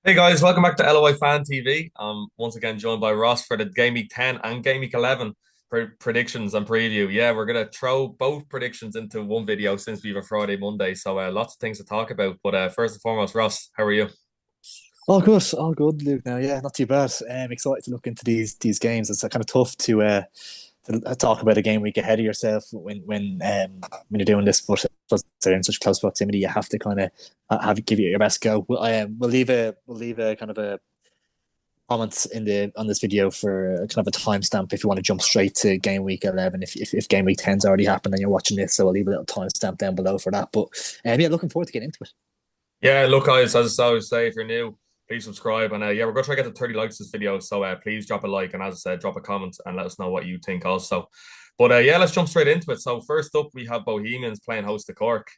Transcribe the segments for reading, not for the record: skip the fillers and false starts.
Hey guys, welcome back to LOI Fan TV. Once again joined by Ross for the Game Week 10 and Game Week 11 predictions and preview. Yeah, we're gonna throw both predictions into one video since we have a Friday, Monday, so lots of things to talk about. But first and foremost, Ross, how are you? All good, Luke. Now, yeah, not too bad. I'm excited to look into these games. It's kind of tough to talk about a game week ahead of yourself when you're doing this, but because they're in such close proximity, you have to kind of have give it your best go. We'll leave a kind of a comment in the on this video for kind of a timestamp if you want to jump straight to game week 11. If game week 10's already happened and you're watching this, so I'll leave a little timestamp down below for that. But yeah, looking forward to getting into it. Yeah, look guys, as I always say, if you're new, please subscribe and yeah, we're gonna try to get to 30 likes this video. So please drop a like and as I said, drop a comment and let us know what you think also. But yeah, let's jump straight into it. So first up, we have Bohemians playing host to Cork.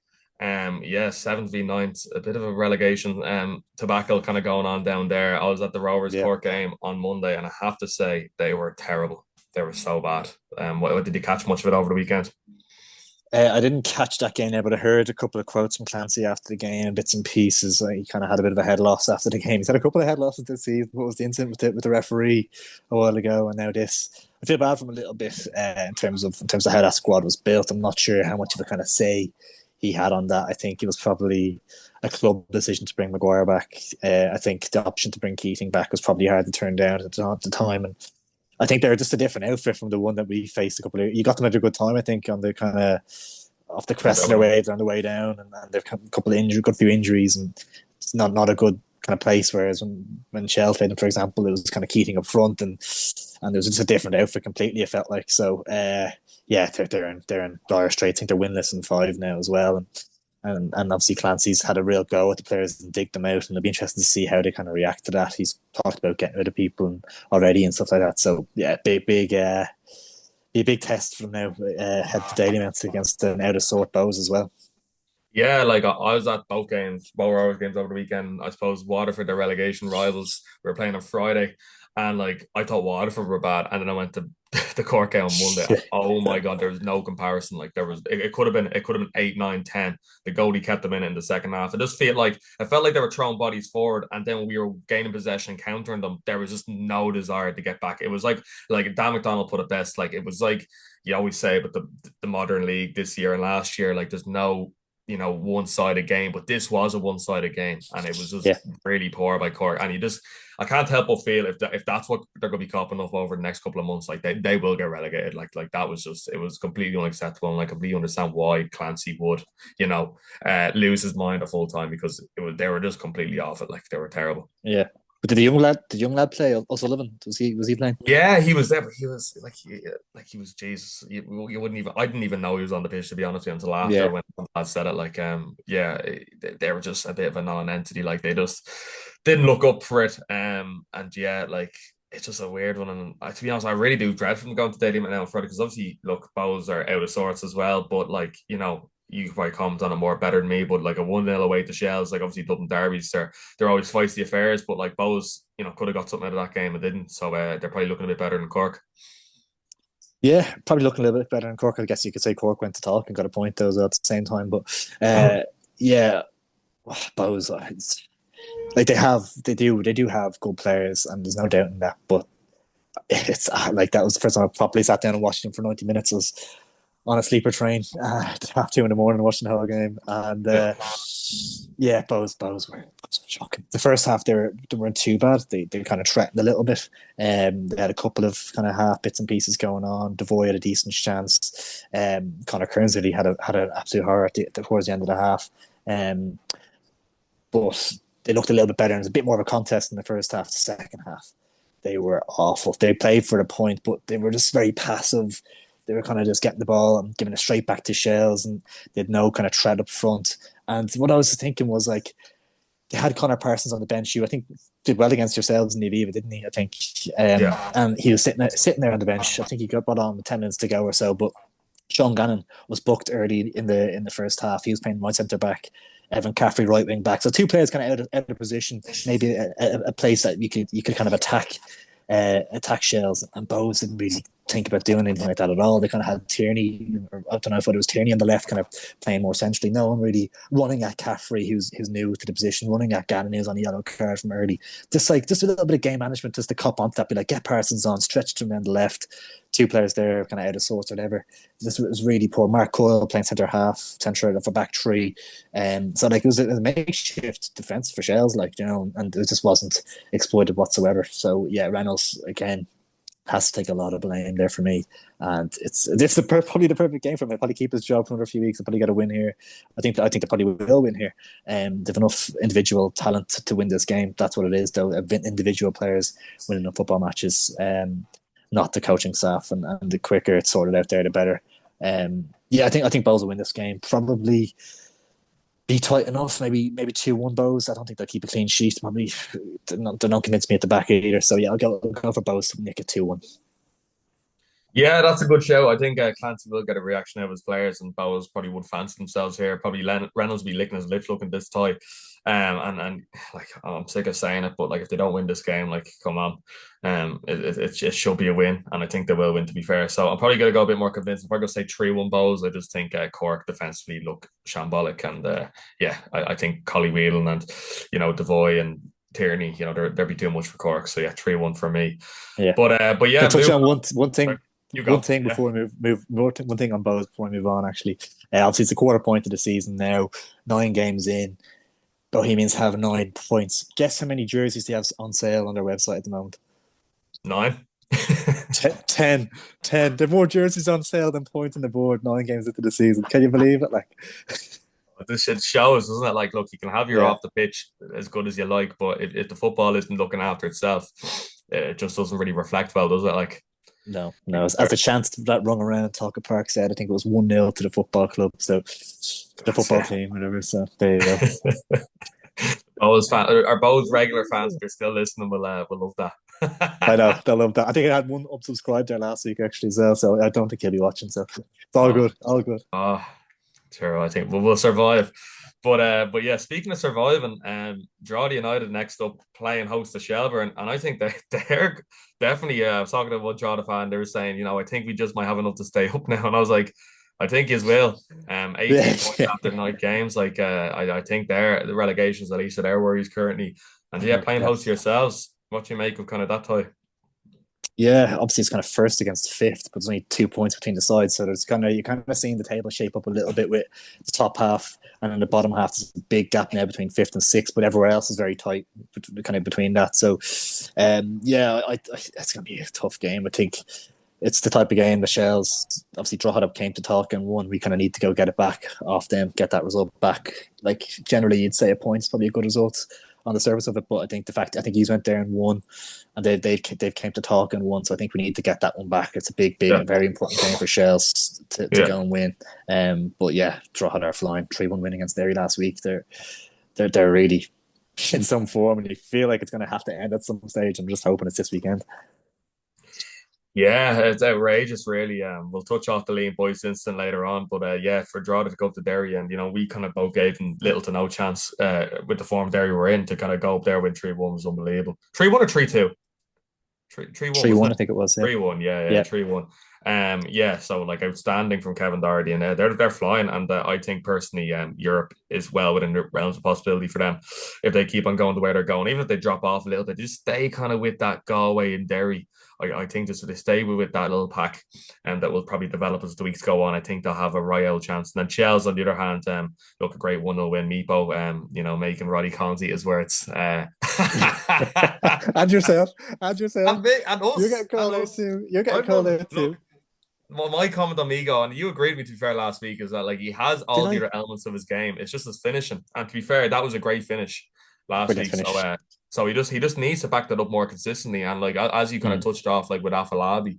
Yeah, 7th v 9th, a bit of a relegation tobacco kind of going on down there. I was at the Rovers Yeah. Cork game on Monday, and I have to say they were terrible. They were so bad. What did you catch much of it over the weekend? I didn't catch that game there, but I heard a couple of quotes from Clancy after the game, bits and pieces. He kind of had a bit of a head loss after the game. He's had a couple of head losses this season. What was the incident with the referee a while ago, and now this? I feel bad for him a little bit in terms of how that squad was built. I'm not sure how much of a kind of say he had on that. I think it was probably a club decision to bring Maguire back. I think the option to bring Keating back was probably hard to turn down at the time, and I think they're just a different outfit from the one that we faced a couple of. You got them at a good time, I think, on the kind of off the crest of their waves on the way down, and they've had a couple of injuries, got a few injuries, and it's not a good kind of place. Whereas when Shell played them, for example, it was kind of Keating up front, and it was just a different outfit completely. It felt like so. Yeah, they're in dire straits. I think they're winless in five now as well, and obviously Clancy's had a real go at the players and dig them out, and it'll be interesting to see how they kind of react to that. He's talked about getting rid of people already and stuff like that. So yeah, be a big test from now. Head to Daily Mets against an out of sort Bows as well. Yeah, like I was at both games, both Rovers games over the weekend. I suppose Waterford, their relegation rivals, we were playing on Friday, and like I thought Waterford were bad, and then I went to the Cork game on Monday, and oh my god, there was no comparison. Like there was, it could have been 8, 9, 10. The goalie kept them in the second half. I felt like they were throwing bodies forward, and then when we were gaining possession, countering them, there was just no desire to get back. It was like Dan McDonald put it best. Like it was like you always say, but the modern league this year and last year, like there's no one-sided game, but this was a one-sided game, and it was just Yeah, really poor by Cork. And I can't help but feel if that's what they're going to be copping up over the next couple of months, like they will get relegated. Like that was just it was completely unacceptable, and I completely understand why Clancy would lose his mind a full time because they were just completely off it. Like they were terrible. yeah. But did the young lad play? O'Sullivan, was he playing? Yeah, he was there. But he was like he was Jesus. You wouldn't even. I didn't even know he was on the pitch to be honest with you until after Yeah, when I said it. Like yeah, they were just a bit of a non-entity. Like they just didn't look up for it. And yeah, like it's just a weird one. And to be honest, I really do dread from going to stadium now on Friday because obviously, look, bows are out of sorts as well. But like you can probably comment on it more better than me, but like a 1-0 away to Shells, like obviously Dublin derbies, they're always feisty affairs, but like Bows, could have got something out of that game and didn't. So they're probably looking a bit better than Cork. yeah. Probably looking a little bit better in Cork. I guess you could say Cork went to talk and got a point though at the same time. But yeah, Bows. They do have good players, and there's no doubt in that. But it's like that was the first time I properly sat down and watched him for 90 minutes. Was on a sleeper train at half 2 in the morning watching the whole game. And Yeah. yeah, Bows were shocking. The first half they weren't too bad. They kind of threatened a little bit. They had a couple of kind of half bits and pieces going on. Devoy had a decent chance. Connor Kearns really had an absolute horror towards the end of the half. But they looked a little bit better, and it was a bit more of a contest in the first half. The second half, they were awful. They played for the point, but they were just very passive. They were kind of just getting the ball and giving it straight back to Shells, and they had no kind of threat up front. And what I was thinking was like they had Connor Parsons on the bench. You, I think, did well against yourselves in the Aviva, didn't he? I think, Yeah. and he was sitting there on the bench. I think he got brought on with 10 minutes to go or so. But Sean Gannon was booked early in the first half. He was playing right centre back. Evan Caffrey right wing back. So two players kind of out of position. Maybe a place that you could kind of attack Shells, and Bowes didn't really think about doing anything like that at all. They kind of had Tierney, or I don't know if it was Tierney on the left, kind of playing more centrally. No one really running at Caffrey, who's new to the position, running at Gannon, who's on a yellow card from early. Just a little bit of game management, just to cop onto that. Be like, get Parsons on, stretch him around the left. Two players there, kind of out of sorts or whatever. This was really poor. Mark Coyle playing centre half, centre for back three. So like it was a makeshift defence for Shells, like, and it just wasn't exploited whatsoever. So yeah, Reynolds again has to take a lot of blame there for me. And probably the perfect game for him. He'll probably keep his job for another few weeks. They'll probably get a win here. I think they probably will win here. They've enough individual talent to win this game. That's what it is, though. Individual players winning the football matches, not the coaching staff. And the quicker it's sorted out there, the better. Yeah, I think Bows will win this game. Probably be tight enough. Maybe 2-1 Bows. I don't think they'll keep a clean sheet. Probably they don't convince me at the back either. So yeah, I'll go for Bows to nick it 2-1. Yeah, that's a good show. I think Clancy will get a reaction out of his players, and Bowes probably would fancy themselves here. Probably Reynolds will be licking his lips looking this tight. And like I'm sick of saying it, but like if they don't win this game, like come on, it should be a win, and I think they will win. To be fair, so I'm probably gonna go a bit more convinced. If I go say 3-1 Bowes, I just think Cork defensively look shambolic, and yeah, I think Collie Whelan and Devoy and Tierney, they'll be too much for Cork. So yeah, 3-1 for me. Yeah. But yeah, Can I touch on one Sorry, thing? you One go. thing Yeah. before we one thing on both before we move on. Actually, obviously it's a quarter point of the season now. 9 games in, Bohemians have 9 points. Guess how many jerseys they have on sale on their website at the moment? 9. 10. 10. There are more jerseys on sale than points on the board. 9 games into the season. Can you believe it? Like, This shit shows, doesn't it? Like, look, you can have your yeah. off the pitch as good as you like, but if the football isn't looking after itself, it just doesn't really reflect well, does it? Like, No, no. As the chance that rung around, Talca Park said, I think it was 1-0 to the football club. So the that's football team, whatever. So there you go. it. Are both regular fans that are still listening will love I that. know, they'll love that. I think I had one unsubscribed there last week actually as well, so I don't think he'll be watching. So it's all oh, good, all good. oh, sure. I think we'll survive. But yeah, speaking of surviving, Drogheda United next up playing host to Shelbourne, and I think they're definitely. I was talking to one Drogheda fan. They were saying, I think we just might have enough to stay up now, and I was like, I think as well. 18 Yeah, points yeah, after 9 games. Like, I think the relegations at least at their worries currently, and yeah, playing yeah. host to yourselves. What do you make of kind of that tie? Yeah, obviously it's kind of first against fifth, but there's only 2 points between the sides. So there's you're kind of seeing the table shape up a little bit with the top half, and then the bottom half. There's a big gap now between fifth and sixth, but everywhere else is very tight, kind of between that. So, yeah, it's gonna be a tough game. I think it's the type of game the Shells obviously Drogheda came to talk and won. We kind of need to go get it back off them, get that result back. Like generally, you'd say a point's probably a good result on the surface of it, but I think he's went there and won, and they've came to talk and won. So I think we need to get that one back. It's a big, Yeah, and very important game for Shells to yeah. go and win. But yeah, Drogheda are flying 3-1 win against Derry last week. They're really in some form, and you feel like it's going to have to end at some stage. I'm just hoping it's this weekend. Yeah, it's outrageous, really. We'll touch off the Lean Boys incident later on, but yeah, for Drogheda to go up to Derry, and we kind of both gave them little to no chance with the form Derry were in to kind of go up there with 3-1 was unbelievable. 3-1 or 3-2? 3-1, Three wasn't one, I it? think it was. Yeah, 3-1, yeah, yeah, 3-1. Yeah, so like outstanding from Kevin Doherty, and they're flying, and I think personally, Europe is well within the realms of possibility for them if they keep on going the way they're going. Even if they drop off a little bit, just stay kind of with that Galway and Derry. I think just if they stay with that little pack, and that will probably develop as the weeks go on. I think they'll have a royal chance. And then Chels, on the other hand, look a great 1-0 win. Meepo, making Roddy Collins eat his words. and yourself, and yourself. And me, and You're us, getting and called out us. too. You're getting I'm called not out too. look. Well, my comment on Migo, and you agreed with me to be fair last week, is that like he has Did all the I? other elements of his game. It's just his finishing. And to be fair, that was a great finish last Brilliant week. So finish. he just needs to back that up more consistently. And like as you kind of Mm. touched off, like with Afalabi,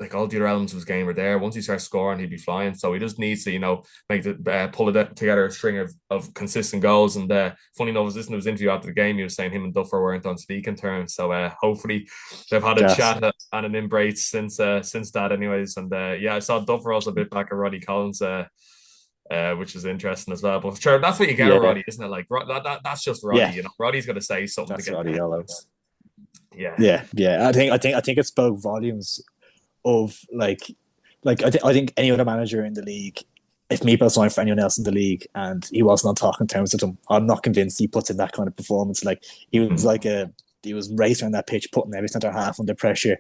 like all the other elements of his game are there. Once he starts scoring, he'd be flying. So he just needs to, make the pull it together a string of consistent goals. And funny enough, I was listening to his interview after the game. He was saying him and Duffer weren't on speaking terms. So hopefully they've had a Gas. chat and an embrace since that, anyways. And yeah, I saw Duffer also a bit back at Roddy Collins. Which is interesting as well. But sure, that's what you get with Yeah, Roddy, isn't it? Like that's just Roddy. yeah. Roddy's got to say something to That's get the Roddy head. Yellow. Yeah, Yeah, yeah. I think it spoke volumes of I think any other manager in the league, if Meepo signed for anyone else in the league and he wasn't on talking terms with them, I'm not convinced he puts in that kind of performance. Like he was racing around that pitch, putting every centre half under pressure,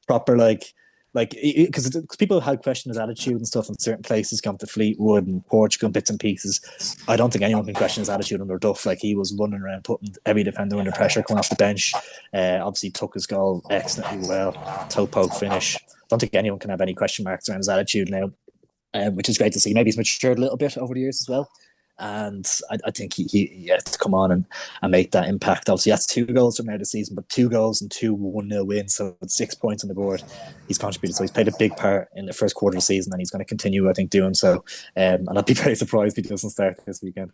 proper because people had questioned his attitude and stuff in certain places, come to Fleetwood and Portugal and bits and pieces. I don't think anyone can question his attitude under Duff. Like he was running around, putting every defender under pressure, coming off the bench. Obviously took his goal excellently well, toe poke finish. I don't think anyone can have any question marks around his attitude now, which is great to see. Maybe he's matured a little bit over the years as well. And I think he has to come on and make that impact. Obviously, that's 2 goals from now this season, but 2 goals and 2 1-0 wins, so it's 6 points on the board. He's contributed, so he's played a big part in the first quarter of the season, and he's going to continue, I think, doing so. And I'd be very surprised if he doesn't start this weekend.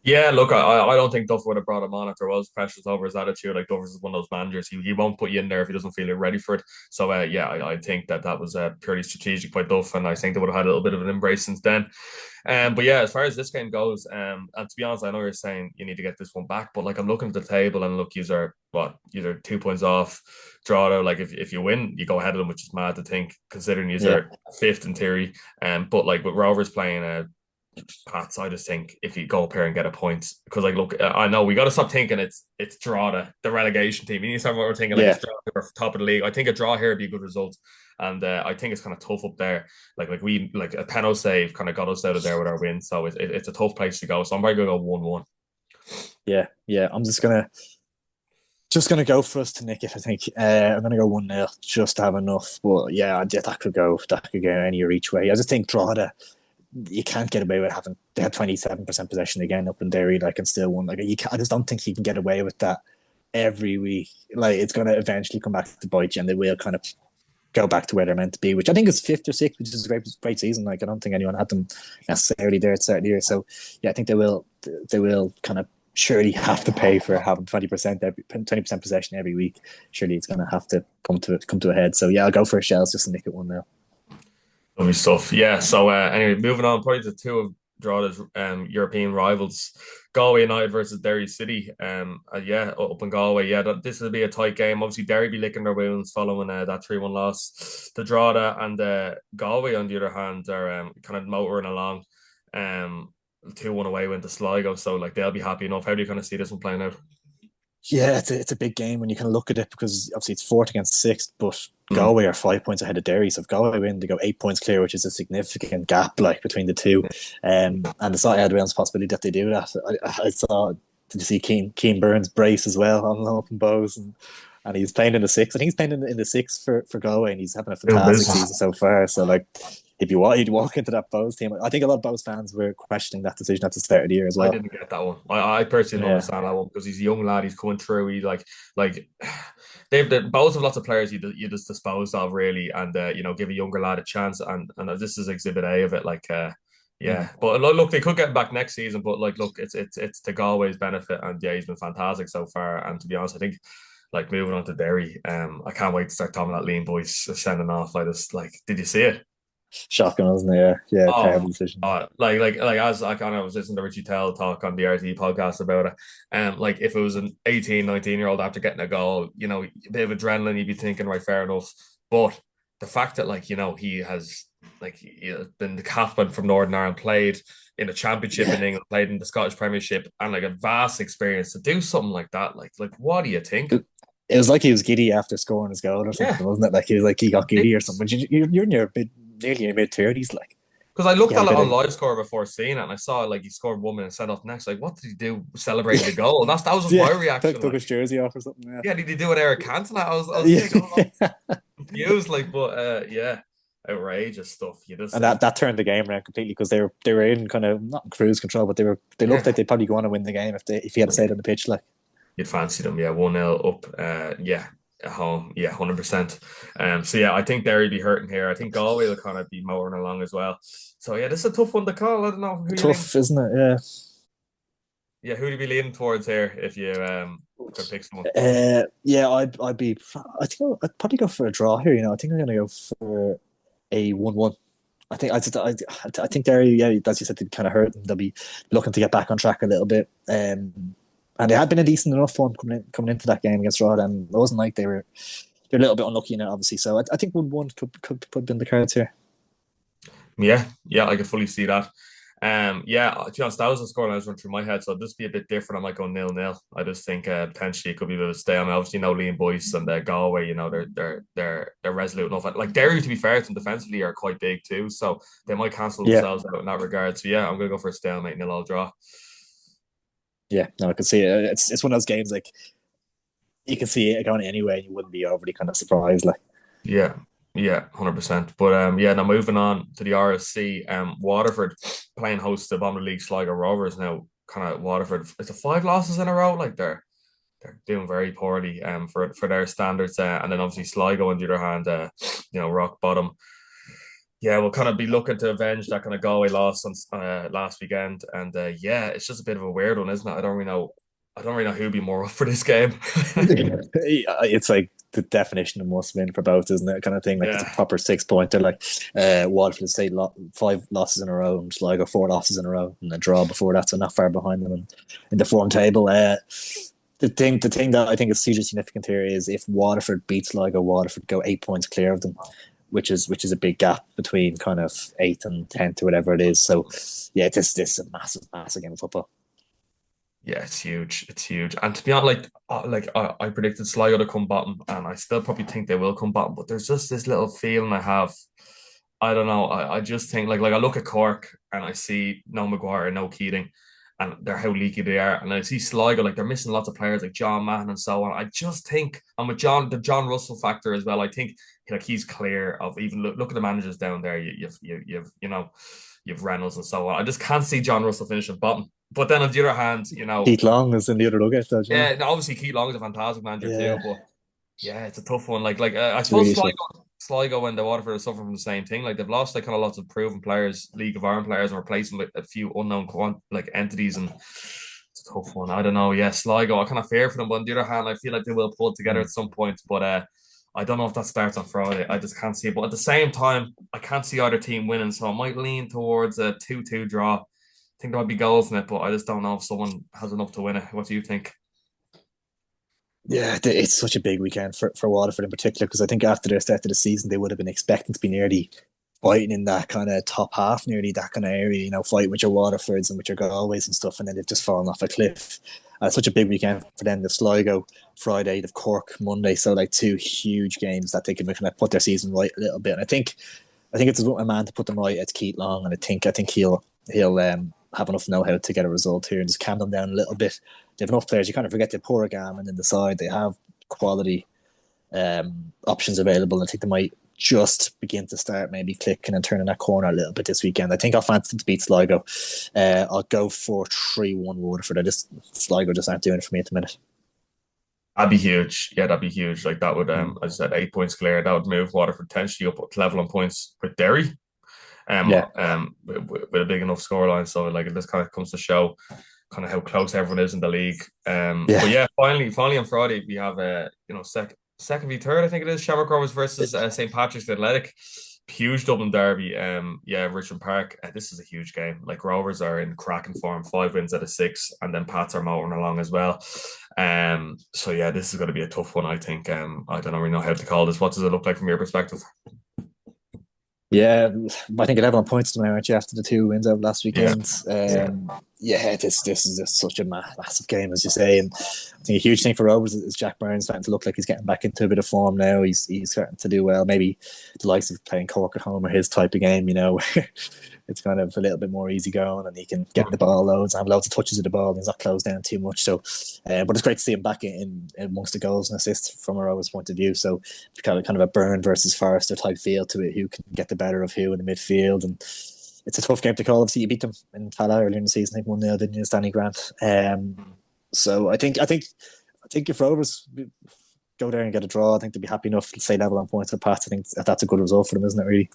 Yeah, look, I don't think Duff would have brought him on if there was pressures over his attitude. Like Duff is one of those managers. He won't put you in there if he doesn't feel you're ready for it. So yeah, I think that was purely strategic by Duff, and I think they would have had a little bit of an embrace since then. But yeah, as far as this game goes, and to be honest, I know you're saying you need to get this one back, but like I'm looking at the table and look, you're 2 points off draw. Like if you win, you go ahead of them, which is mad to think considering you're fifth in theory. But like with Rovers playing Pats, I just think if you go up here and get a point, because like look, I know we got to stop thinking it's draw the relegation team. We need to start thinking like it's draw we're top of the league. I think a draw here would be a good result, and I think it's kind of tough up there. We like a penalty save kind of got us out of there with our win, so it's a tough place to go. So I'm probably gonna go 1-1. Yeah. I'm just gonna go for us to nick it. I think I'm gonna go 1-0 just to have enough. But yeah, that could go any or each way. I just think Drogheda, you can't get away with having they had 27% possession again up in Derry, and still won. I just don't think you can get away with that every week. Like it's going to eventually come back to bite you, and they will kind of go back to where they're meant to be, which I think is fifth or sixth, which is a great season. Like I don't think anyone had them necessarily there at certain years. So yeah, I think they will kind of surely have to pay for having 20% possession every week. Surely it's going to have to come to a head. So yeah, I'll go for a Shells just to nick it 1-0. Lovely stuff. Yeah. So anyway, moving on, probably to two of Drogheda's European rivals, Galway United versus Derry City. Yeah, up in Galway. Yeah, this will be a tight game. Obviously, Derry be licking their wounds following that 3-1 loss to Drogheda, and Galway on the other hand are kind of motoring along. 2-1 away win to Sligo, so like they'll be happy enough. How do you kind of see this one playing out? Yeah, it's a big game when you kind of look at it, because obviously it's fourth against sixth, but Galway are 5 points ahead of Derry. So if Galway win, they go 8 points clear, which is a significant gap between the two. And it's not out of bounds possibility that they do that. I saw, did you see Keane Burns brace as well on loan from Bows, and he's playing in the six. I think he's playing in the six for Galway, and he's having a fantastic season so far. So like, if you want, he'd walk into that Bows team. I think a lot of Bows fans were questioning that decision at the start of the year as well. I didn't get that one. I personally don't understand that one, because he's a young lad. He's coming through. He like they've both have lots of players you just dispose of really, and give a younger lad a chance. And this is Exhibit A of it. Yeah, but look, they could get back next season. But like, look, it's to Galway's benefit, and yeah, he's been fantastic so far. And to be honest, I think like moving on to Derry, I can't wait to start talking that lean boys sending off. Did you see it? Shocking, wasn't it? Yeah, terrible decision. As I kind of was listening to Richie Tell talk on the RT podcast about it, like if it was an 18, 19-year-old after getting a goal, a bit of adrenaline, you'd be thinking, right, fair enough. But the fact that he has been the captain from Northern Ireland, played in the championship in England, played in the Scottish Premiership, and like a vast experience to do something like that, like what do you think? It was like he was giddy after scoring his goal or something, wasn't it? Like he was like he got giddy or something. You're in your nearly in your mid-30s, like. Because I looked at it on live score before seeing it, and I saw like he scored 1 minute, sent off next. Like, what did he do celebrating the goal? That was just my reaction. Took his jersey off or something. Yeah, did he do an Eric Cantona? I was confused. Yeah, outrageous stuff. And that turned the game around completely, because they were in kind of not cruise control, but they looked like they'd probably go on and win the game if he had stayed on the pitch. Like, you'd fancy them, yeah. 1-0 up, yeah. At home, yeah, 100%. So yeah, I think Derry be hurting here. I think Galway will kind of be motoring along as well. So yeah, this is a tough one to call. I don't know who tough, isn't it? Yeah. Yeah, who do you be leaning towards here if you could pick someone? Yeah, I think I'd probably go for a draw here. I think I'm gonna go for a 1-1. I think Derry, yeah, as you said, they kind of hurt, and they'll be looking to get back on track a little bit. And they had been a decent enough form coming into that game against Rod, and it wasn't like they were they're a little bit unlucky now, obviously. So I think 1-1 could put in the cards here. Yeah, yeah, I could fully see that. Yeah, to be honest, that was the score I was running through my head. So it'll just be a bit different. I might go 0-0. I just think potentially it could be a bit of a stay. I mean, obviously, Liam Boyce and Galway, they're resolute enough. Like Derry, to be fair to them defensively, are quite big too, so they might cancel Yeah, themselves out in that regard. So yeah, I'm gonna go for a stalemate, 0-0 draw. yeah, no, I can see it. It's one of those games like you can see it going anyway, and you wouldn't be overly kind of surprised. Like, Yeah, yeah, 100%. But yeah, now moving on to the RSC, Waterford playing host to Bottom League Sligo Rovers now. Kind of Waterford, it's a 5 losses in a row. Like they're doing very poorly for their standards. And then obviously Sligo on the other hand, rock bottom. Yeah, we'll kind of be looking to avenge that kind of Galway loss on last weekend. And yeah, it's just a bit of a weird one, isn't it? I don't really know who'd be more up for this game. it's like the definition of must win for both, isn't it? Kind of thing. Like it's a Yeah. proper 6 pointer. Like Waterford say 5 losses in a row, and Sligo 4 losses in a row, and a draw before that, so not far behind them in the form table. The thing that I think is hugely significant here is if Waterford beats Sligo, Waterford go 8 points clear of them, which is a big gap between kind of eighth and 10th or whatever it is. So yeah, this is a massive game of football. Yeah, it's huge. It's huge. And to be honest, I predicted Sligo to come bottom, and I still probably think they will come bottom. But there's just this little feeling I have. I don't know. I just think like I look at Cork and I see no Maguire, no Keating, and they're how leaky they are. And I see Sligo like they're missing lots of players like John Mahon and so on. I just think, and with the John Russell factor as well. I think like he's clear of even look at the managers down there. You've Reynolds and so on. I just can't see John Russell finishing bottom. But then on the other hand, Keith Long is in the other look though, you know. yeah, obviously Keith Long is a fantastic manager too, Yeah, but yeah, it's a tough one. I it's suppose really tough. Sligo and the Waterford are suffering from the same thing. Like they've lost like kind of lots of proven players, League of Ireland players, and replacing with a few unknown entities, and it's a tough one. I don't know. Yeah, Sligo, I kind of fear for them, but on the other hand, I feel like they will pull it together Mm. at some point. But I don't know if that starts on Friday. I just can't see it. But at the same time, I can't see either team winning, so I might lean towards a 2-2 draw. I think there might be goals in it, but I just don't know if someone has enough to win it. What do you think? Yeah, it's such a big weekend for Waterford in particular because I think after the start of the season they would have been expecting to be nearly fighting in that kind of top half, nearly that kind of area, fighting with your Waterfords and with your Galways and stuff, and then they've just fallen off a cliff. It's such a big weekend for them. The Sligo Friday, the Cork Monday, so like two huge games that they can kind of put their season right a little bit. And I think it's a man to put them right. It's Keith Long, and I think he'll have enough know-how to get a result here and just calm them down a little bit. They have enough players. You kind of forget the poor Gammon in the side. They have quality options available. I think they might just begin to start maybe clicking and turning that corner a little bit this weekend. I think I'll fancy them to beat Sligo. I'll go for 3-1 Waterford. Sligo just aren't doing it for me at the minute. That'd be huge. Yeah, that'd be huge. Like that would, Mm. as I said, 8 points clear. That would move Waterford potentially up to level on points with Derry. Yeah, With a big enough scoreline. So like it just kind of comes to show kind of how close everyone is in the league. But yeah. yeah, finally on Friday we have second v third. I think it is Shamrock Rovers versus St Patrick's Athletic. Huge Dublin derby. Yeah, Richmond Park. This is a huge game. Like Rovers are in cracking form, 5 wins out of 6, and then Pats are motoring along as well. So yeah, this is going to be a tough one. I think. I don't really know how to call this. What does it look like from your perspective? Yeah, I think 11 points to my aren't you after the 2 wins over last Yeah, weekend. yeah. Yeah, this is just such a massive game, as you say. And I think a huge thing for Rovers is Jack Byrne's starting to look like he's getting back into a bit of form now. He's starting to do well. Maybe the likes of playing Cork at home or his type of game, it's kind of a little bit more easy going and he can get the ball loads and have loads of touches of the ball and he's not closed down too much. So, but it's great to see him back in amongst the goals and assists from a Rovers point of view. So, kind of a Byrne versus Forrester type feel to it. Who can get the better of who in the midfield? And it's a tough game to call. Obviously, you beat them in Tala earlier in the season. I think 1-0, didn't you, Danny Grant? So I think if Rovers go there and get a draw, I think they'd be happy enough to say level on points at Pats. I think that's a good result for them, isn't it? Really?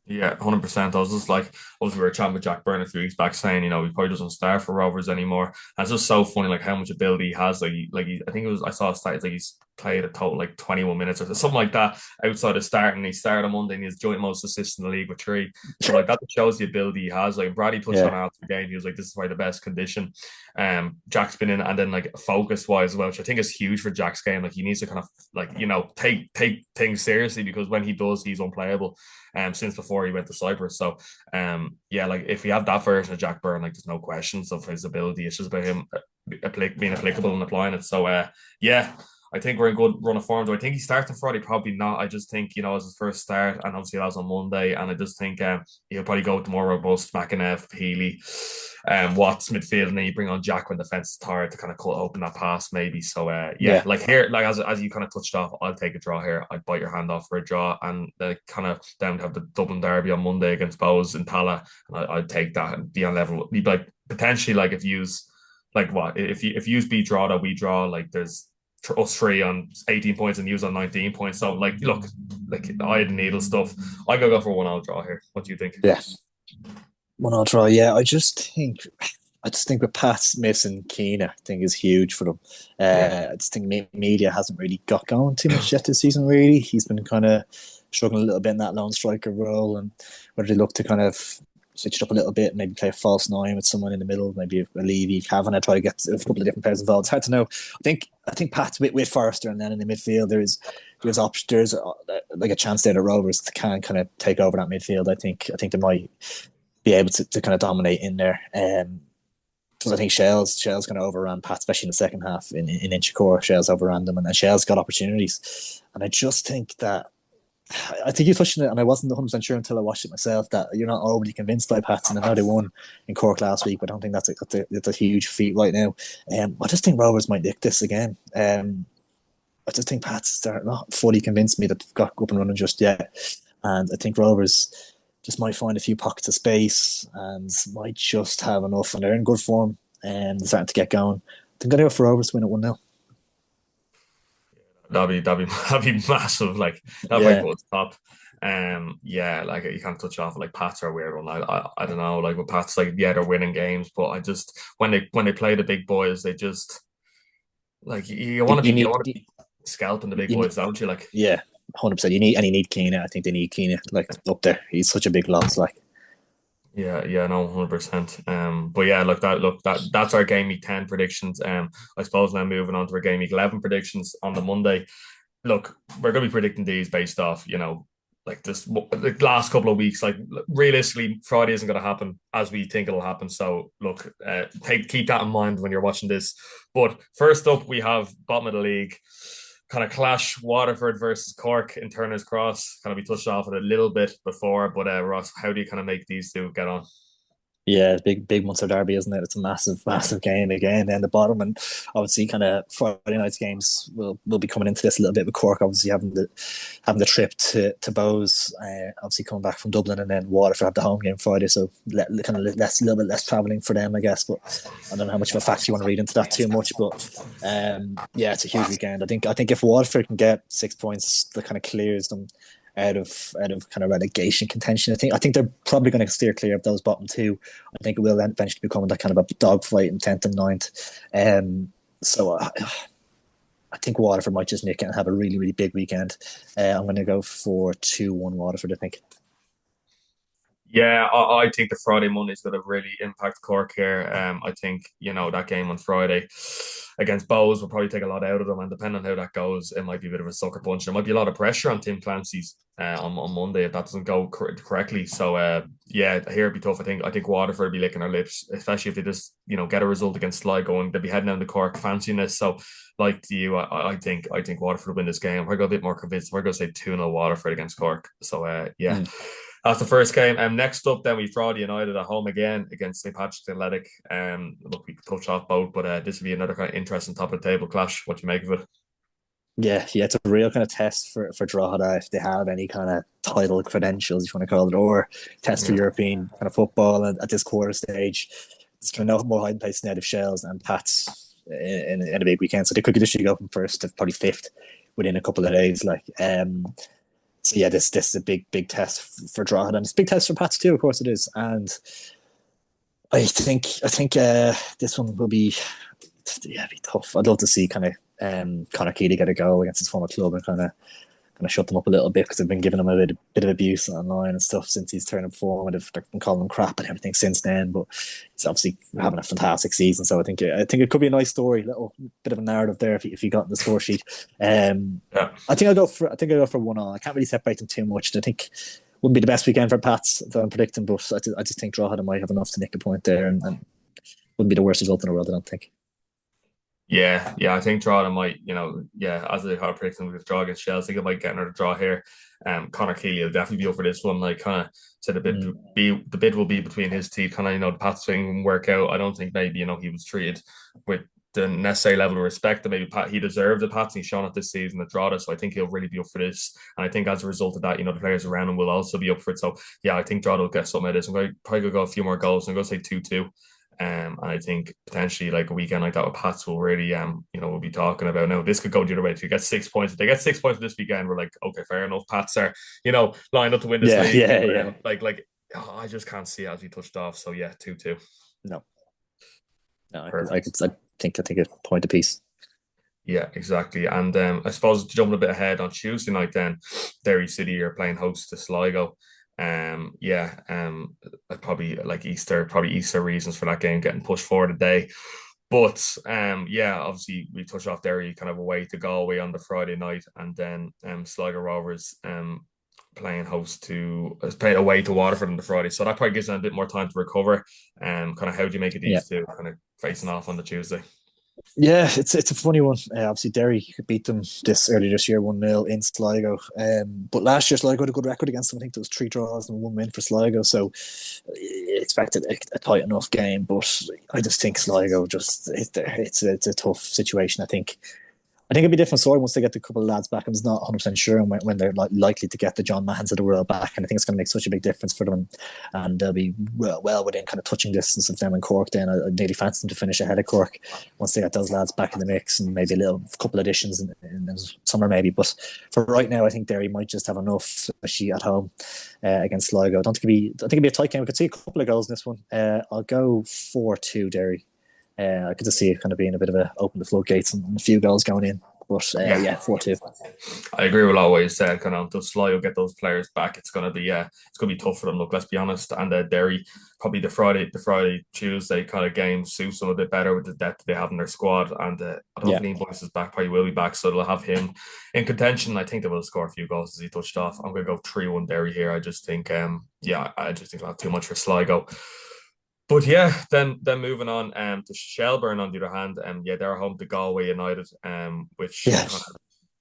Yeah, 100%. I was just like, we were chatting with Jack Byrne a few weeks back saying, he probably doesn't start for Rovers anymore. And it's just so funny, like how much ability he has. I think it was, I saw a stat, it's like he's played a total like 21 minutes or something like that outside of starting. He started on Monday and he's joint most assists in the league with three. So like that shows the ability he has. Like Brady touched on Yeah, after the game, he was like, "This is probably the best condition." Jack's been in, and then like focus wise as well, which I think is huge for Jack's game. Like he needs to kind of like take things seriously because when he does, he's unplayable. Since before he went to Cyprus. So yeah, like if we have that version of Jack Byrne, like there's no questions of his ability. It's just about him being applicable and applying it. So yeah, I think we're in good run of form. Do I think he starts on Friday? Probably not. I just think, as his first start, and obviously that was on Monday, and I just think he'll probably go with the more robust McAnev, Healy, Watts midfield, and then you bring on Jack when the defense is tired to kind of cut open that pass, maybe. So yeah, yeah, like here, like as you kind of touched off, I'll take a draw here. I'd bite your hand off for a draw, and kind of down to have the Dublin derby on Monday against Bows and Tala, and I'd take that and be on level. Be like potentially like if you like what if you beat draw that we draw, like there's us three on 18 points and use on 19 points. So like look, like I had needle stuff. I gotta go for 1-0 draw here. What do you think? yeah. 1-0 draw. Yeah, I just think with Pat's missing Keane, I think is huge for them. Yeah. I just think media hasn't really got going too much yet this season. Really, he's been kind of struggling a little bit in that lone striker role, and whether they look to kind of switch it up a little bit, maybe play a false nine with someone in the middle, maybe a Levy, Kavanagh, try to get a couple of different players involved. It's hard to know. I think Pat's with Forrester, and then in the midfield there's like a chance there that Rovers can kind of take over that midfield. I think they might be able to kind of dominate in there. Because I think Shell's going to overrun Pat, especially in the second half in Inchicore. Shell's overran them, and then Shell's got opportunities. And I just think that I think you touched on it, and I wasn't 100% sure until I watched it myself that you're not overly convinced by Pats. And I know they won in Cork last week, but I don't think that's a huge feat right now. I just think Rovers might nick this again. I just think Pats are not fully convinced me that they've got up and running just yet. And I think Rovers just might find a few pockets of space and might just have enough. And they're in good form and they're starting to get going. I'm going to go for Rovers to win it 1-0. That'd be massive. Like that'd probably Yeah. put us top. Yeah, like you can't touch off like Pats are a weird one. I don't know. Like with Pats, like yeah, they're winning games, but I just when they play the big boys, they just like you want to You be need, scalping the big you need boys, don't you? Like yeah, 100%. You need Keane. I think they need Keane like up there. He's such a big loss. Like, yeah, no, 100%. But yeah, that's our game week 10 predictions. I suppose now moving on to our game week 11 predictions on the Monday. Look, we're going to be predicting these based off, like this the last couple of weeks. Like realistically, Friday isn't going to happen as we think it'll happen. So look, keep that in mind when you're watching this. But first up, we have bottom of the league kind of clash Waterford versus Cork in Turner's Cross. Kind of we touched off it a little bit before, but Ross, how do you kind of make these two get on? yeah, big Munster derby, isn't it? It's a massive game again down the bottom, and obviously, kind of Friday night's games will be coming into this a little bit with Cork. Obviously, having the trip to Bows, obviously coming back from Dublin, and then Waterford have the home game Friday, so kind of a little bit less travelling for them, I guess. But I don't know how much of a factor you want to read into that too much. But yeah, it's a huge weekend. I think if Waterford can get 6 points, that kind of clears them out of kind of relegation contention. I think they're probably going to steer clear of those bottom two. I think it will eventually become that kind of a dogfight in 10th and 9th. So I think Waterford might just nick it and have a really, really big weekend. I'm going to go for 2-1 Waterford, I think. Yeah, I think the Friday Monday is going to really impact Cork here. I think that game on Friday against Bows will probably take a lot out of them, and depending on how that goes, it might be a bit of a sucker punch. There might be a lot of pressure on Tim Clancy's on Monday if that doesn't go correctly. So yeah, here it'd be tough. I think Waterford will be licking their lips, especially if they just get a result against Sligo, and they'll be heading down to Cork fancying this. So like to you, I think Waterford will win this game. We're going to go a bit more convinced. We're going to say 2-0 Waterford against Cork. So yeah. Mm. That's the first game. Next up, then we draw the United at home again against St. Patrick's Athletic. Look, we could touch off both, but this would be another kind of interesting top of the table clash. What do you make of it? Yeah, it's a real kind of test for Drogheda if they have any kind of title credentials, if you want to call it, or test for Yeah. European kind of football. And at this quarter stage, it's kind of no more hiding place than out of Shells and Pats in a big weekend. So they could literally go from first to probably fifth within a couple of days. So yeah, this is a big test for Drogheda, and it's a big test for Pats too. Of course, it is. And I think this one will be, yeah, be tough. I'd love to see kind of Connor Keely get a go against his former club and kind of shut them up a little bit because they've been giving him a bit of abuse online and stuff since he's turning forward. They've been calling him crap and everything since then, but he's obviously having a fantastic season. So I think it could be a nice story, little bit of a narrative there if you got in the score sheet. Yeah. I think I'll go for 1-1. I can't really separate them too much. I think wouldn't be the best weekend for Pats that I'm predicting, but I just think Drogheda might have enough to nick a point there, and wouldn't be the worst result in the world. I don't think. Yeah, I think Drogheda might, yeah, as I kind of predicted with draw against Shels, I think it might get another draw here. Connor Keely will definitely be up for this one. Like kind of said, Mm. the bid will be between his teeth. Kind of the Pat swing work out. I don't think maybe he was treated with the necessary level of respect that maybe he deserved the Pats and he's shown it this season at Drogheda. So I think he'll really be up for this. And I think as a result of that, the players around him will also be up for it. So yeah, I think Drogheda will get something out of this. I'm going to probably go a few more goals. I'm going to say 2-2. And I think potentially like a weekend like that with Pats will really, we'll be talking about now. This could go the other way. If you get 6 points, if they get 6 points this weekend, we're like, okay, fair enough. Pats are, lined up to win this Yeah, league. yeah, But yeah. I just can't see it as we touched off. So yeah, 2-2. No, no. Perfect. I think a point apiece. Yeah, exactly. And I suppose jumping a bit ahead on Tuesday night, then Derry City are playing host to Sligo. Yeah, probably Easter reasons for that game getting pushed forward a day. But yeah, obviously we touched off Derry kind of away to Galway on the Friday night, and then Sligo Rovers playing away to Waterford on the Friday. So that probably gives them a bit more time to recover. Kind of how do you make it Yeah. these two kind of facing off on the Tuesday? Yeah, it's a funny one. Obviously, Derry beat them earlier this year 1-0 in Sligo. But last year Sligo had a good record against them. I think there was 3 draws and 1 win for Sligo. So expected a tight enough game. But I just think Sligo it's a tough situation. I think it'd be a different story once they get the couple of lads back. I'm just not 100% sure when they're likely to get the John Mahons of the world back. And I think it's going to make such a big difference for them. And they'll be well within kind of touching distance of them in Cork. Then I nearly fancy them to finish ahead of Cork once they get those lads back in the mix and maybe a couple additions in summer maybe. But for right now, I think Derry might just have enough, especially at home against Sligo. I think it'd be a tight game. We could see a couple of goals in this one. I'll go 4-2 Derry. I could just see it kind of being a bit of a open the floodgates and a few goals going in. But Yeah, yeah, 4-2. I agree with what you said. Kind of until Sligo get those players back, it's gonna be tough for them. Look, let's be honest. And Derry probably the Friday Tuesday kind of game suits them a bit better with the depth they have in their squad. And I don't Yeah, think Liam Boyce is back. Probably will be back, so they'll have him in contention. I think they will score a few goals as he touched off. I'm gonna go 3-1 Derry here. I just think I just think that's too much for Sligo. But yeah, then moving on to Shelburne on the other hand, yeah, they're home to Galway United, which yeah, kind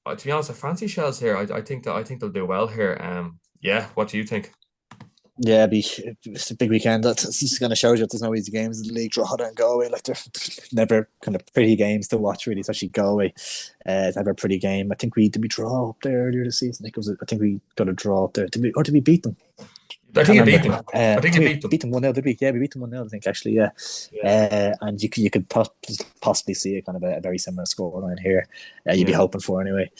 of to be honest, I fancy Shells here. I think they'll do well here. Yeah, what do you think? yeah. It's a big weekend. That's just going to show you that there's no easy games in the league. Drogheda and Galway, like they're never kind of pretty games to watch. Really, especially Galway. It's never a pretty game. I think we draw up there earlier this season. I think we got a draw up there. Did we beat them? I Can't think you beat remember. them. I think you We beat them. beat them 1-0, did we? Yeah, we beat them 1-0, I think, actually, yeah. Yeah, And you could possibly see a kind of a very similar scoreline here. You'd be yeah, hoping for anyway.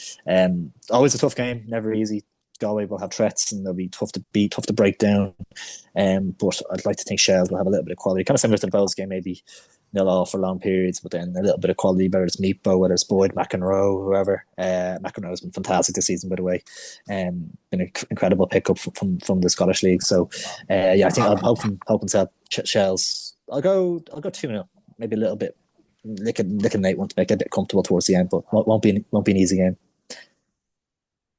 Always a tough game, never easy. Galway will have threats and they'll be tough to beat, tough to break down. But I'd like to think Shells will have a little bit of quality, kind of similar to the Bows game, maybe 0-0 for long periods, but then a little bit of quality, whether it's Meatbo, whether it's Boyd, McEnroe, whoever. McEnroe's been fantastic this season, by the way. Been an incredible pickup from the Scottish League. So, yeah, I think I'm hoping to have Shells. I'll go 2-0, maybe a little bit. Licking Nate want to make it a bit comfortable towards the end, but won't be an easy game.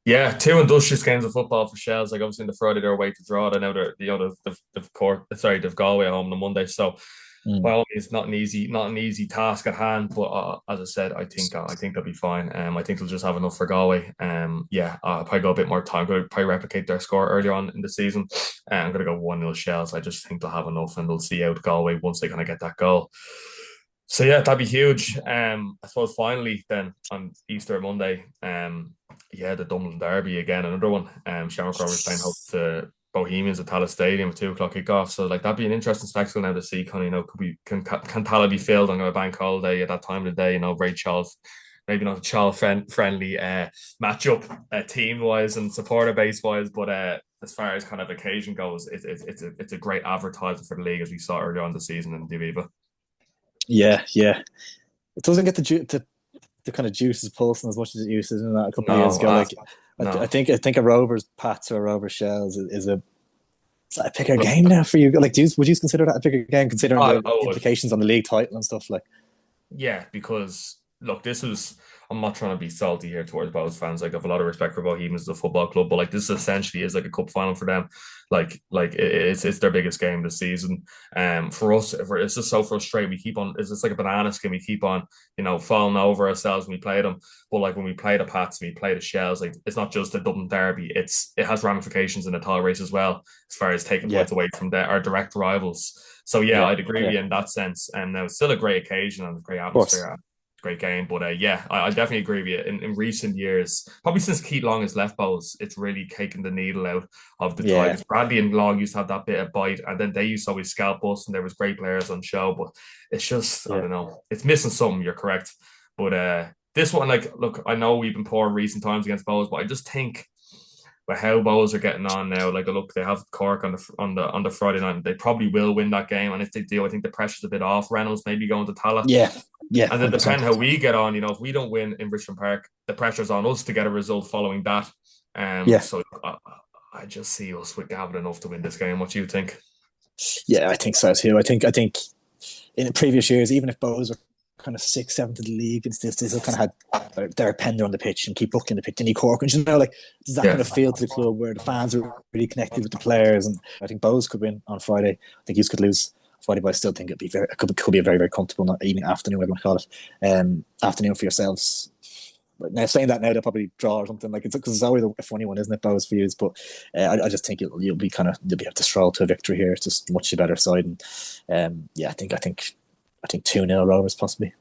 yeah. Two industrious games of football for Shells. Like obviously in the Friday they're away to draw. I know they've Galway at home on the Monday. So Mm. by all means, not an easy task at hand. But as I said, I think they'll be fine. I think they'll just have enough for Galway. Yeah, I'll probably go a bit more time. I'm going to probably replicate their score earlier on in the season. I'm going to go 1-0 Shells. I just think they'll have enough and they'll see out Galway once they kind of get that goal. So yeah, that'd be huge. I suppose finally then on Easter Monday, yeah, the Dublin Derby again, another one. Shamrock Rovers playing host to Bohemians at Tallaght Stadium at 2 o'clock kickoff. So like that'd be an interesting spectacle now to see. Kind of can Tallaght be filled on a bank holiday at that time of the day? Very child, maybe not a friendly matchup team wise and supporter base wise, but as far as kind of occasion goes, it's a great advertisement for the league as we saw earlier on the season in Diviva. Yeah, yeah. It doesn't get the the kind of juice is pulsing as much as it used to in that a couple of years No, ago. Like no. I think a Rovers Pats or a Rovers Shells is that a bigger Look, game now for you? Like, would you consider that a bigger game considering I the would. implications on the league title and stuff? Like, Yeah, because look, this was. I'm not trying to be salty here towards Bows fans. Like, I have a lot of respect for Bohemians as a football club, but like this essentially is like a cup final for them. It's their biggest game this season. For us, it's just so frustrating. We keep on. It's just like a banana skin. We keep on, falling over ourselves when we play them. But like when we play the Pats and we play the Shells, like it's not just a Dublin derby. It has ramifications in the title race as well, as far as taking yeah, points away from our direct rivals. So yeah, yeah, I'd agree yeah, with of you in that sense. And now it's still a great occasion and a great course, atmosphere, great game. But yeah, I definitely agree with you. In recent years, probably since Keith Long has left Bowes, it's really taken the needle out of the tie. yeah, Because Bradley and Long used to have that bit of bite, and then they used to always scalp us, and there was great players on show. But it's just, I yeah, don't know, it's missing something. You're correct. But this one, like, look, I know we've been poor in recent times against Bowes, but I just think with how Bowes are getting on now, like look, they have Cork on the Friday night. They probably will win that game, and if they do, I think the pressure's a bit off. Reynolds maybe going to Tala. yeah, yeah, And then 100%. depending how we get on, if we don't win in Richmond Park, the pressure's on us to get a result following that. Yeah, So I just see us with Gavin enough to win this game. What do you think? yeah, I think so too. I think in previous years, even if Bowes were kind of sixth, seventh of the league, and still kind of had their pender on the pitch and keep looking the pitch. And Cork, and like does that Yeah, kind of feel to the club where the fans are really connected with the players? And I think Bowes could win on Friday. I think Hughes could lose Friday, but I still think it could be a very very comfortable not evening afternoon, whatever you call it, afternoon for yourselves. But now saying that now they'll probably draw or something like because it's always a funny one, isn't it? Bowes views, but I just think you'll be able to stroll to a victory here. It's just much better side, and yeah, I think 2-0 Rovers possibly.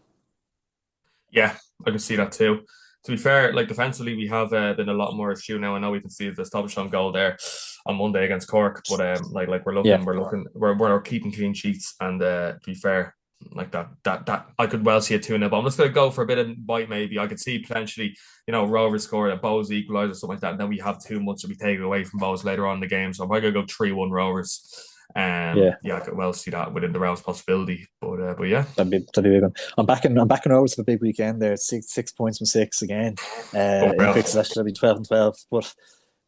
yeah, I can see that too. To be fair, like defensively, we have been a lot more astute now. I know we can see the stoppage on goal there on Monday against Cork, but like Yeah, we're keeping clean sheets. And to be fair, like that I could well see a 2-0, but I'm just gonna go for a bit of bite maybe. I could see potentially, Rovers score a Bowes equaliser or something like that, and then we have too much to be taken away from Bowes later on in the game. So I'm probably gonna go 3-1 Rovers. yeah. Yeah, I could well see that within the realms of possibility. But yeah. That'd be a big one. I'm backing Rovers for a big weekend there. Six points from six again. Oh In well. quick succession, that'll be 12-12. But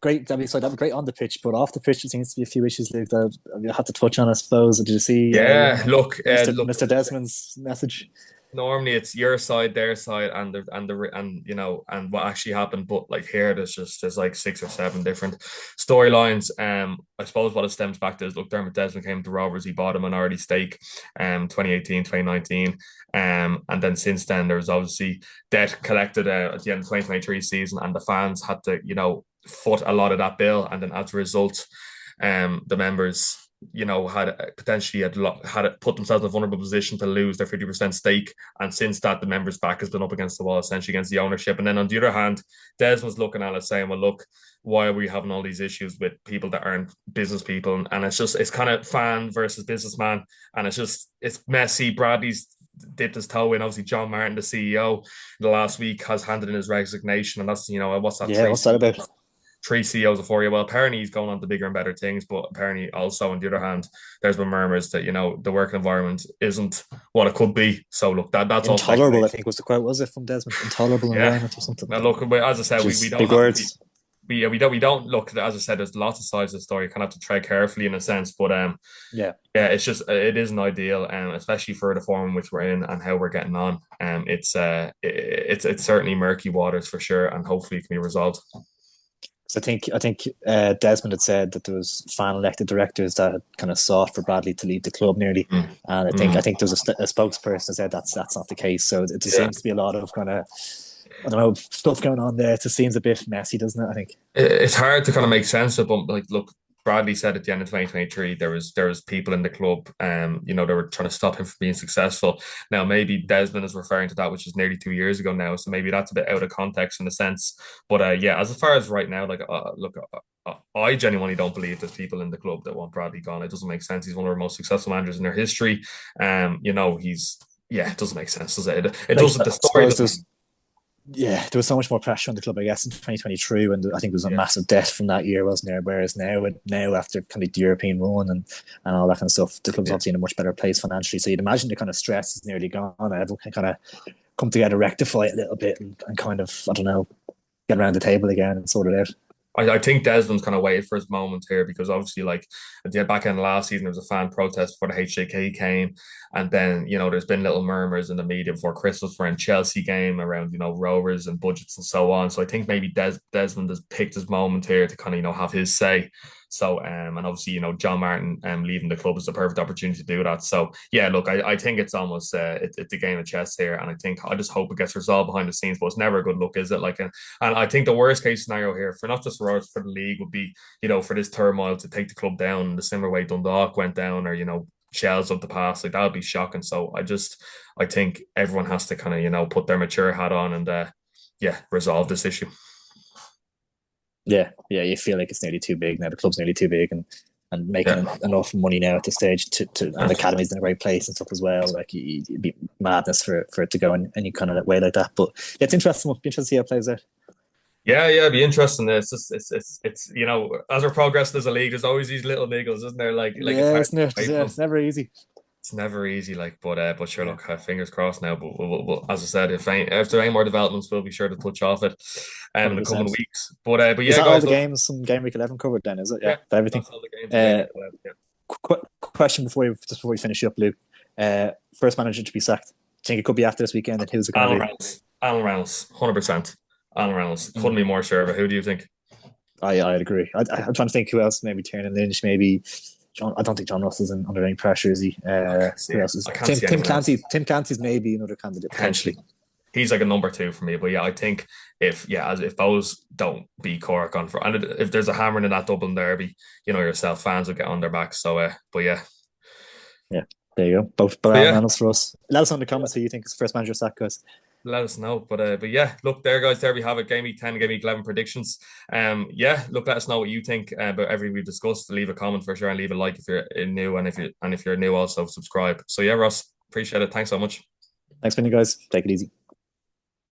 great, that'd be great on the pitch. But off the pitch, there seems to be a few issues, Luke, that I have to touch on. I suppose. Did you see Yeah, look, Mr. Desmond's message? normally it's your side, their side, and what actually happened. But like here, there's like six or seven different storylines. I suppose what it stems back to is look, Dermot Desmond came to Rovers, he bought a minority stake, 2018, 2019. And then since then there's obviously debt collected at the end of 2023 season, and the fans had to, foot a lot of that bill, and then as a result, the members had potentially had put themselves in a vulnerable position to lose their 50% stake. And since that, the members' back has been up against the wall, essentially against the ownership. And then on the other hand, Des was looking at it saying, well, look, why are we having all these issues with people that aren't business people? And it's kind of fan versus businessman. And it's messy. Bradley's dipped his toe in. Obviously, John Martin, the CEO, the last week has handed in his resignation. And that's, what's that, Yeah, what's that about? three CEOs before you. Well, apparently he's going on to bigger and better things, but apparently also on the other hand, there's been murmurs that the work environment isn't what it could be. So look, that's all Intolerable, I speculation. think was the quote. Was it from Desmond? Intolerable Yeah. environment or something. Now look, as I said, we Just don't big have words. we don't look. As I said, there's lots of sides of the story. You kind of have to tread carefully in a sense, but Yeah. yeah, it isn't ideal, especially for the form in which we're in and how we're getting on. It's certainly murky waters for sure, and hopefully it can be resolved. So I think Desmond had said that there was fan elected directors that had kind of sought for Bradley to leave the club nearly, Mm. and I Mm. think there was a spokesperson that said that's not the case. So there Yeah. seems to be a lot of kind of I don't know stuff going on there. It just seems a bit messy, doesn't it? I think. It's hard to kind of make sense of, but like, look, Bradley said at the end of 2023, there was people in the club, they were trying to stop him from being successful. Now, maybe Desmond is referring to that, which is nearly 2 years ago now, so maybe that's a bit out of context in a sense. But yeah, as far as right now, like, look, I genuinely don't believe there's people in the club that want Bradley gone. It doesn't make sense. He's one of our most successful managers in their history. He's yeah, it doesn't make sense, does it? It Like doesn't. The I story suppose doesn't. there was so much more pressure on the club, I guess, in 2023 when I think there was a Yeah, massive debt from that year, wasn't there? Whereas now after kind of the European run and all that kind of stuff, the club's yeah, obviously in a much better place financially. So you'd imagine the kind of stress is nearly gone. Everyone can kind of come together, rectify it a little bit, and kind of, I don't know, get around the table again and sort it out. I think Desmond's kind of waited for his moment here because obviously, like at the back end of last season, there was a fan protest before the HJK came, and then there's been little murmurs in the media before Christmas for a Chelsea game around Rovers and budgets and so on. So I think maybe Desmond has picked his moment here to kind of have his say. So and obviously John Martin leaving the club is the perfect opportunity to do that. So yeah, look, I think it's almost it's a game of chess here, and I just hope it gets resolved behind the scenes. But it's never a good look, is it? And I think the worst case scenario here for not just for the league would be, for this turmoil to take the club down in the similar way Dundalk went down, or, Shells of the past. Like that would be shocking. So I think everyone has to kind of, put their mature hat on and, resolve this issue. Yeah, yeah, you feel like it's nearly too big now. The club's nearly too big, and making Yeah. enough money now at this stage to and the academy's in a great place and stuff as well. Like it'd be madness for it to go in any kind of way like that. But yeah, it's interesting. We'll be interested to see how it plays out. Yeah, it'd be interesting. It's just it's as we're progressing as a league, there's always these little niggles, isn't there? Like it's Yeah, hard to get away yeah, from. it's never easy. It's never easy, but sure, Yeah, look, fingers crossed now. But as I said, if there are any more developments, we'll be sure to touch off it in the coming 100%. weeks. But Is yeah, that all guys, the look, games from Game Week 11 covered then? Is it? Yeah, yeah, for everything. that's all the games again. Uh, Yeah. Question before we finish up, Luke. First manager to be sacked. Do you think it could be after this weekend? And who's it going Alan to be? Reynolds, Alan Reynolds, 100%. Alan Reynolds couldn't Mm. be more sure. But who do you think? I'd agree. I'm trying to think who else. Maybe Tiernan Lynch. Maybe John. I don't think John Russell's under any pressure. Is he? I can't see Who it. else is I can't Tim? see Tim anyone else. Clancy. Tim Clancy's maybe another candidate potentially. Potentially, he's like a number two for me. But yeah, I think if those don't beat Cork on for, and if there's a hammering in that Dublin derby, yourself fans will get on their backs. So but yeah, Yeah, there you go. Both but Alan yeah. Reynolds for us. Let us know in the comments who you think is first manager sack, guys. Let us know. But yeah, look there, guys. There we have it. Game week 10, game week 11 predictions. Yeah, look, let us know what you think about everything we've discussed. Leave a comment for sure and leave a like if you're new, and if you're new, also subscribe. So yeah, Ross, appreciate it. Thanks so much. Thanks, for you guys. Take it easy.